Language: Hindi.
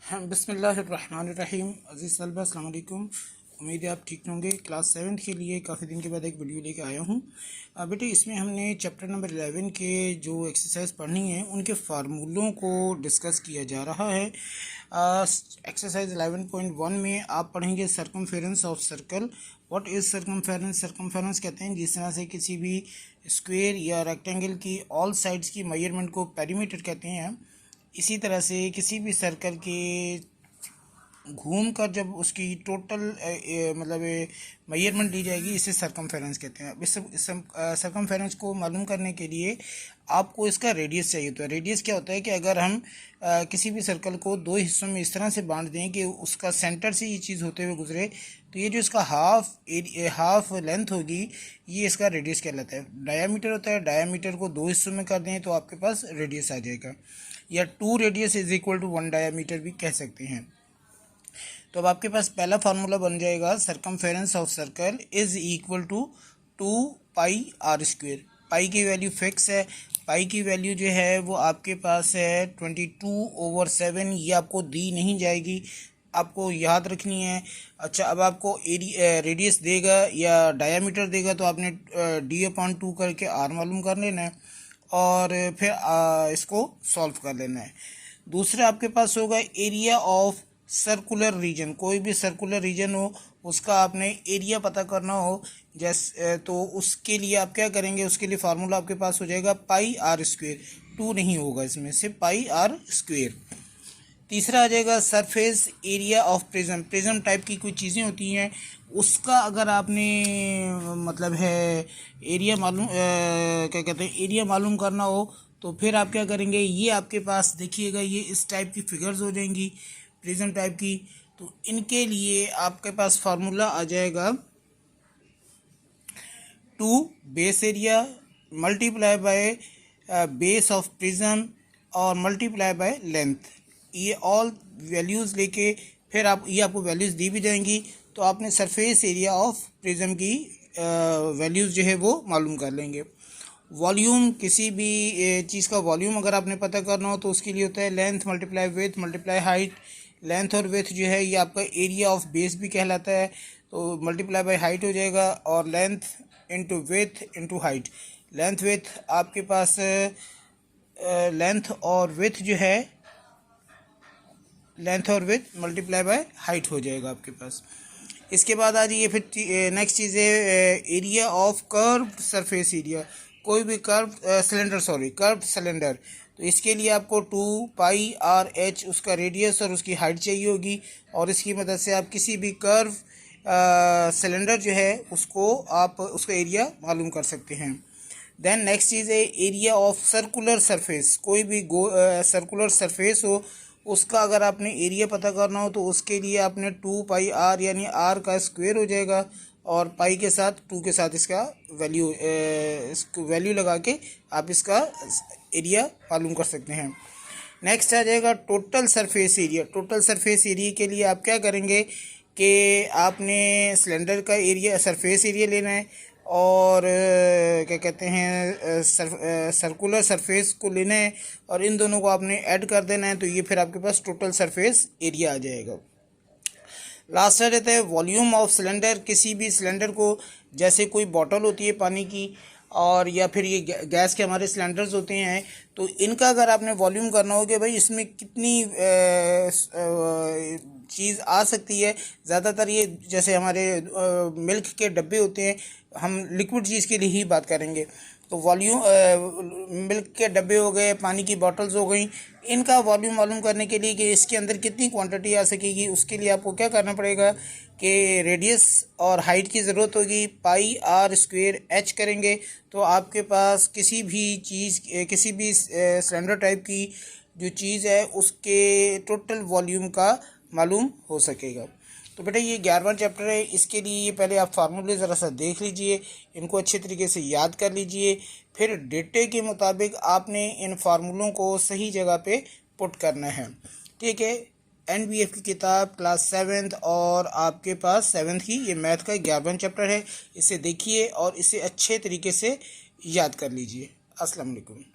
हाँ, बिस्मिल्लाहिर्रहमानिर्रहीम। अज़ीज़ तलबा अस्सलाम वालेकुम। उम्मीद है आप ठीक होंगे। क्लास 7 के लिए काफ़ी दिन के बाद एक वीडियो लेके आया हूँ। बेटे इसमें हमने चैप्टर नंबर 11 के जो एक्सरसाइज पढ़नी है उनके फार्मूलों को डिस्कस किया जा रहा है। एक्सरसाइज 11.1 में आप पढ़ेंगे circumference of circle. What is circumference? Circumference कहते हैं जिस तरह से किसी भी स्क्वायर या रेक्टेंगल की ऑल साइड्स की मेजरमेंट को पेरीमीटर कहते हैं। इसी तरह से किसी भी सर्कल के घूम कर जब उसकी टोटल मतलब मेजरमेंट ली जाएगी इसे सर्कमफेरेंस कहते हैं। इस सर्कमफेरेंस को मालूम करने के लिए आपको इसका रेडियस चाहिए होता है। रेडियस क्या होता है कि अगर हम किसी भी सर्कल को दो हिस्सों में इस तरह से बांट दें कि उसका सेंटर से ये चीज़ होते हुए गुजरे, तो ये जो इसका हाफ लेंथ होगी ये इसका रेडियस कहलाता है। डायामीटर होता है, डायामीटर को दो हिस्सों में कर दें तो आपके पास रेडियस आ जाएगा, या 2 radius is equal to 1 diameter भी कह सकते हैं। तो अब आपके पास पहला फार्मूला बन जाएगा circumference of circle is equal to 2 pi R square. Pi की वैल्यू फिक्स है। पाई की वैल्यू जो है वो आपके पास है 22/7। ये आपको दी नहीं जाएगी, आपको याद रखनी है। अच्छा, अब आपको रेडियस देगा या डायामीटर देगा तो आपने d/2 करके r मालूम कर लेना है और फिर इसको सॉल्व कर लेना है। दूसरा आपके पास होगा एरिया ऑफ सर्कुलर रीजन। कोई भी सर्कुलर रीजन हो उसका आपने एरिया पता करना हो जैसे, तो उसके लिए आप क्या करेंगे, उसके लिए फार्मूला आपके पास हो जाएगा पाई आर स्क्वेयर। 2 नहीं होगा इसमें, सिर्फ पाई आर स्क्वेयर। तीसरा आ जाएगा surface area of prism. Prism type की कोई चीज़ें होती हैं उसका अगर आपने मतलब है एरिया मालूम क्या कहते हैं एरिया मालूम करना हो तो फिर आप क्या करेंगे, ये आपके पास देखिएगा ये इस टाइप की फिगर्स हो जाएंगी प्रिज्म टाइप की। तो इनके लिए आपके पास फार्मूला आ जाएगा 2 base area multiply by base of prism और मल्टीप्लाई बाय लेंथ। ये ऑल वैल्यूज़ लेके फिर आप ये आपको वैल्यूज़ दी भी जाएंगी तो आपने सरफेस एरिया ऑफ प्रिज्म की वैल्यूज़ जो है वो मालूम कर लेंगे। वॉल्यूम, किसी भी चीज़ का वॉल्यूम अगर आपने पता करना हो तो उसके लिए होता है length multiply with multiply height. Length और विथ जो है ये आपका एरिया ऑफ बेस भी कहलाता है, तो मल्टीप्लाई बाय हाइट हो जाएगा और length into with into height. Length with आपके पास लेंथ और विथ जो है लेंथ और विथ मल्टीप्लाई बाय हाइट हो जाएगा आपके पास। इसके बाद आ जाइए फिर नेक्स्ट चीज़ है area of curve surface area. कोई भी कर्व सिलेंडर, तो इसके लिए आपको 2 पाई आर एच उसका रेडियस और उसकी हाइट चाहिए होगी और इसकी मदद से आप किसी भी कर्व सिलेंडर जो है उसको आप उसका एरिया मालूम कर सकते हैं। देन नेक्स्ट चीज़ है एरिया ऑफ सर्कुलर सरफेस। कोई भी सर्कुलर सरफेस हो उसका अगर आपने एरिया पता करना हो तो उसके लिए आपने 2 पाई आर यानी आर का स्क्वायर हो जाएगा और पाई के साथ 2 के साथ इसका वैल्यू लगा के आप इसका एरिया मालूम कर सकते हैं। नेक्स्ट आ जाएगा total surface area. Total surface area के लिए आप क्या करेंगे कि आपने सिलेंडर का एरिया सरफेस एरिया लेना है और क्या कहते हैं सर्कुलर सरफेस को लेना है और इन दोनों को आपने ऐड कर देना है, तो ये फिर आपके पास टोटल सरफेस एरिया आ जाएगा। लास्ट आ रहता है वॉल्यूम ऑफ सिलेंडर। किसी भी सिलेंडर को, जैसे कोई बॉटल होती है पानी की और या फिर ये गैस के हमारे सिलेंडर्स होते हैं, तो इनका अगर आपने वॉल्यूम करना हो कि भाई इसमें कितनी चीज़ आ सकती है। ज़्यादातर ये जैसे हमारे मिल्क के डब्बे होते हैं, हम लिक्विड चीज़ के लिए ही बात करेंगे, तो वॉल्यूम मिल्क के डब्बे हो गए, पानी की बॉटल्स हो गई, इनका वॉल्यूम मालूम करने के लिए कि इसके अंदर कितनी क्वांटिटी आ सकेगी उसके लिए आपको क्या करना पड़ेगा कि रेडियस और हाइट की ज़रूरत होगी। पाई आर स्क्वेयर एच करेंगे तो आपके पास किसी भी चीज़ किसी भी सिलेंडर टाइप की जो चीज़ है उसके टोटल वॉल्यूम का मालूम हो सकेगा। तो बेटा ये 11वां चैप्टर है, इसके लिए पहले आप फार्मूले ज़रा सा देख लीजिए, इनको अच्छे तरीके से याद कर लीजिए, फिर डेटे के मुताबिक आपने इन फार्मूलों को सही जगह पे पुट करना है। ठीक है, NBF की किताब क्लास 7 और आपके पास 7th की ये मैथ का 11वां चैप्टर है। इसे देखिए और इसे अच्छे तरीके से याद कर लीजिए। अस्सलाम वालेकुम।